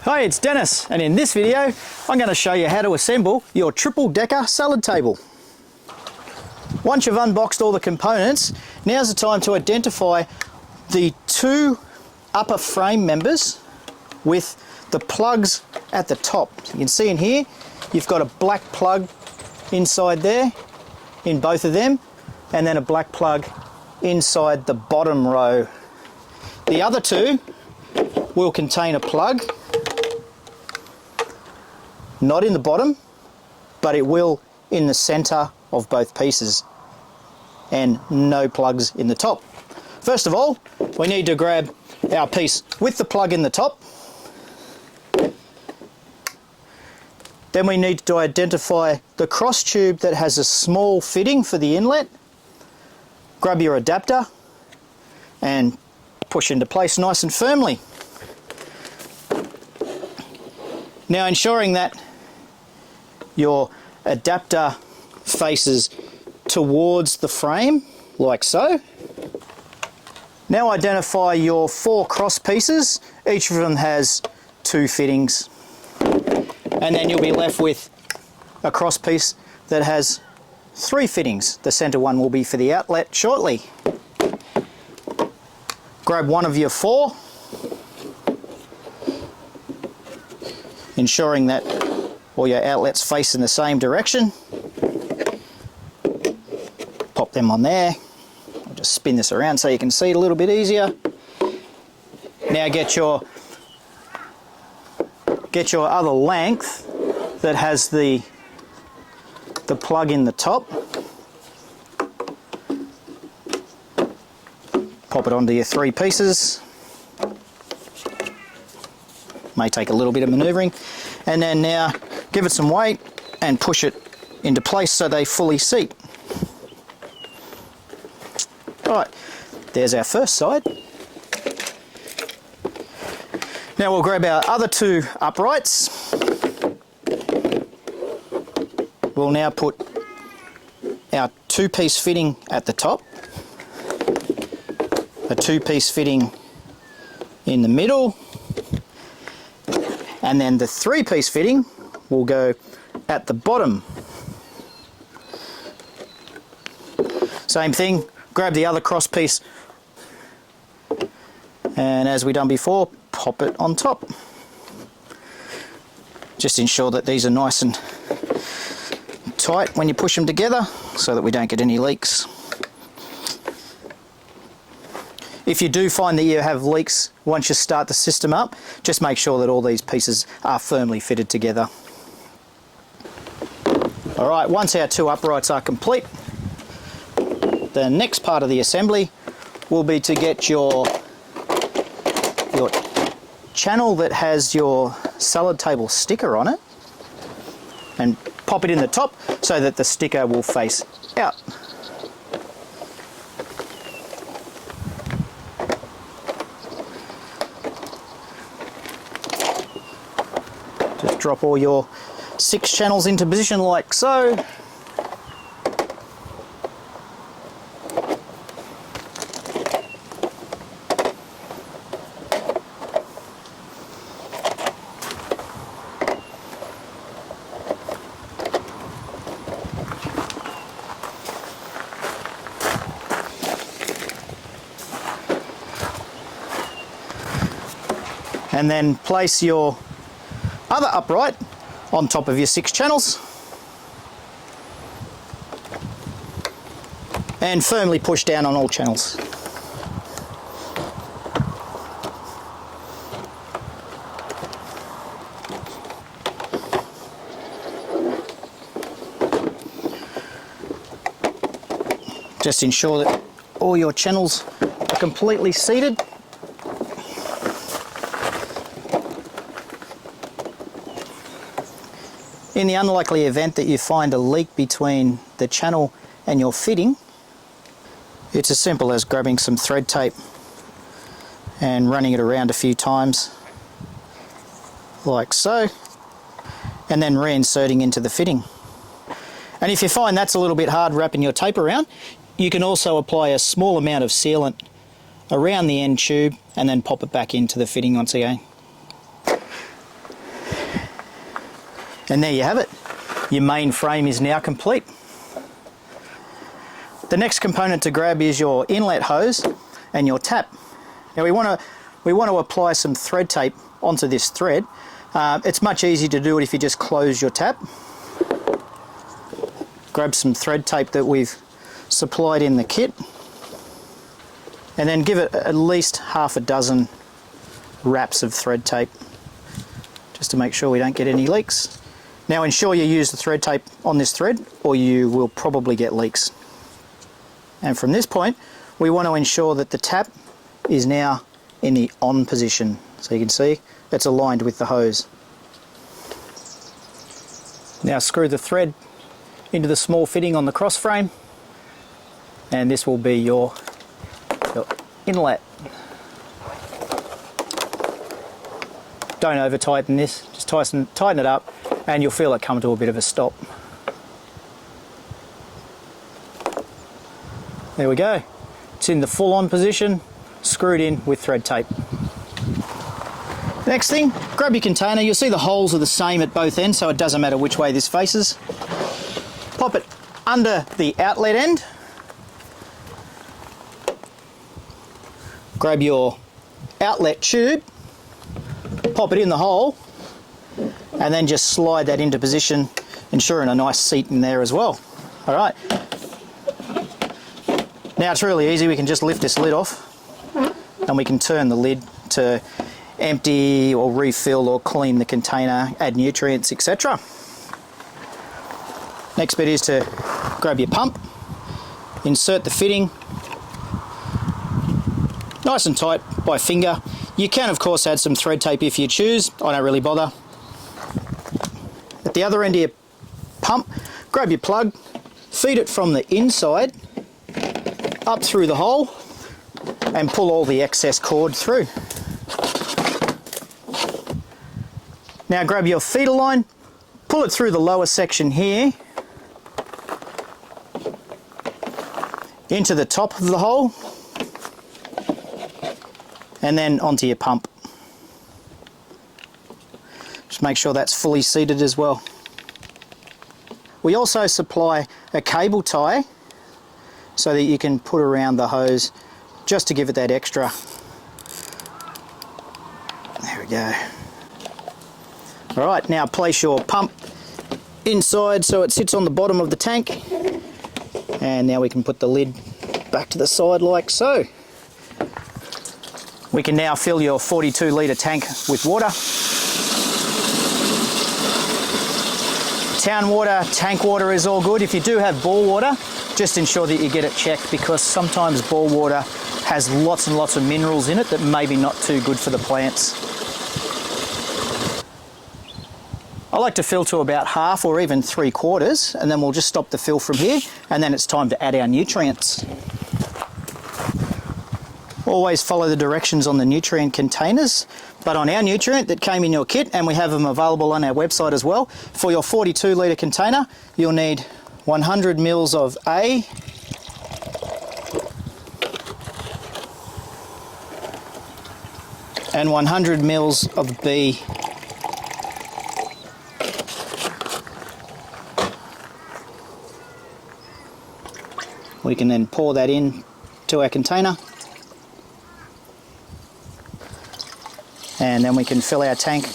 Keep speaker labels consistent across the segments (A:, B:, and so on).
A: Hi, it's Dennis, and in this video I'm going to show you how to assemble your triple decker salad table. Once you've unboxed all the components, now's the time to identify the two upper frame members with the plugs at the top. So you can see in here you've got a black plug inside there in both of them, and then a black plug inside the bottom row. The other two will contain a plug, not in the bottom, but it will in the center of both pieces, and no plugs in the top. First of all, we need to grab our piece with the plug in the top. Then we need to identify the cross tube that has a small fitting for the inlet. Grab your adapter and push into place nice and firmly. Now, ensuring that your adapter faces towards the frame, like so. Now identify your four cross pieces. Each of them has two fittings. And then you'll be left with a cross piece that has three fittings. The center one will be for the outlet shortly. Grab one of your four, ensuring that all your outlets face in the same direction. Pop them on there. I'll just spin this around so you can see it a little bit easier. Now get your other length that has the plug in the top. Pop it onto your three pieces. May take a little bit of maneuvering. And then now give it some weight and push it into place so they fully seat. Alright, there's our first side. Now we'll grab our other two uprights. We'll now put our two-piece fitting at the top, a two-piece fitting in the middle, and then the three-piece fitting will go at the bottom. Same thing, grab the other cross piece, and as we done before, pop it on top. Just ensure that these are nice and tight when you push them together so that we don't get any leaks. If you do find that you have leaks once you start the system up, just make sure that all these pieces are firmly fitted together. Alright, once our two uprights are complete, the next part of the assembly will be to get your channel that has your salad table sticker on it and pop it in the top so that the sticker will face out. Just drop all your 6 channels into position like so. And then place your other upright on top of your 6 channels and firmly push down on all channels. Just ensure that all your channels are completely seated. In the unlikely event that you find a leak between the channel and your fitting, it's as simple as grabbing some thread tape and running it around a few times like so, and then reinserting into the fitting. And if you find that's a little bit hard wrapping your tape around, you can also apply a small amount of sealant around the end tube and then pop it back into the fitting once again. And there you have it. Your main frame is now complete. The next component to grab is your inlet hose and your tap. Now we want to apply some thread tape onto this thread. It's much easier to do it if you just close your tap. Grab some thread tape that we've supplied in the kit, and then give it at least half a dozen wraps of thread tape just to make sure we don't get any leaks. Now ensure you use the thread tape on this thread or you will probably get leaks. And from this point we want to ensure that the tap is now in the on position. So you can see it's aligned with the hose. Now screw the thread into the small fitting on the cross frame, and this will be your inlet. Don't over tighten this, just tighten it up and you'll feel it come to a bit of a stop. There we go. It's in the full on position, screwed in with thread tape. Next thing, grab your container. You'll see the holes are the same at both ends, so it doesn't matter which way this faces. Pop it under the outlet end. Grab your outlet tube, pop it in the hole, and then just slide that into position, ensuring a nice seat in there as well. All right. Now it's really easy. We can just lift this lid off and we can turn the lid to empty or refill or clean the container, add nutrients, etc. Next bit is to grab your pump, insert the fitting nice and tight by finger. You can of course add some thread tape if you choose, I don't really bother. At the other end of your pump, grab your plug, feed it from the inside up through the hole and pull all the excess cord through. Now grab your feeder line, pull it through the lower section here into the top of the hole and then onto your pump. Just make sure that's fully seated as well. We also supply a cable tie so that you can put around the hose just to give it that extra. There we go. Alright, now place your pump inside so it sits on the bottom of the tank, and now we can put the lid back to the side like so. We can now fill your 42 litre tank with water. Town water, tank water is all good. If you do have bore water, just ensure that you get it checked, because sometimes bore water has lots and lots of minerals in it that may be not too good for the plants. I like to fill to about half or even 3/4, and then we'll just stop the fill from here, and then it's time to add our nutrients. Always follow the directions on the nutrient containers, but on our nutrient that came in your kit, and we have them available on our website as well, for your 42 litre container you'll need 100 mils of A, and 100 mils of B. We can then pour that in to our container, and then we can fill our tank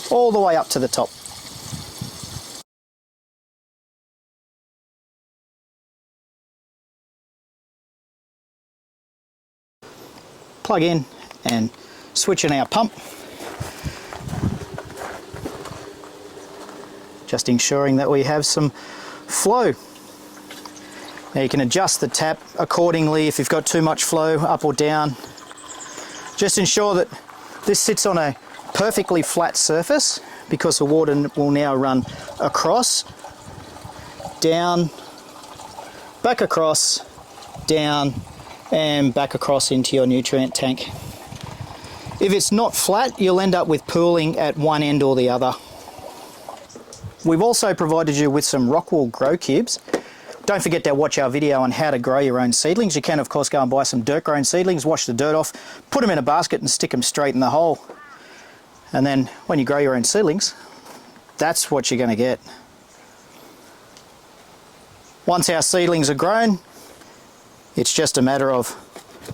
A: all the way up to the top. Plug in and switch in our pump, just ensuring that we have some flow. Now you can adjust the tap accordingly if you've got too much flow, up or down. Just ensure that this sits on a perfectly flat surface, because the water will now run across, down, back across, down, and back across into your nutrient tank. If it's not flat, you'll end up with pooling at one end or the other. We've also provided you with some rockwool grow cubes. Don't forget to watch our video on how to grow your own seedlings. You can of course go and buy some dirt grown seedlings, wash the dirt off, put them in a basket and stick them straight in the hole. And then when you grow your own seedlings, that's what you're going to get. Once our seedlings are grown, it's just a matter of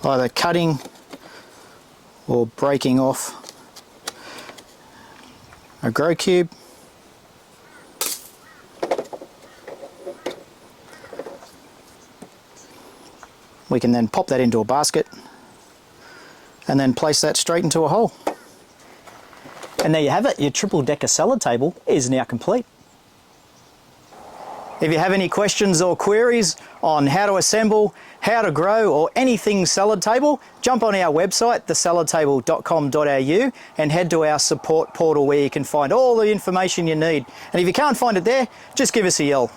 A: either cutting or breaking off a grow cube. We can then pop that into a basket and then place that straight into a hole. And there you have it, your triple decker salad table is now complete. If you have any questions or queries on how to assemble, how to grow, or anything salad table, jump on our website, thesaladtable.com.au, and head to our support portal where you can find all the information you need. And if you can't find it there, just give us a yell.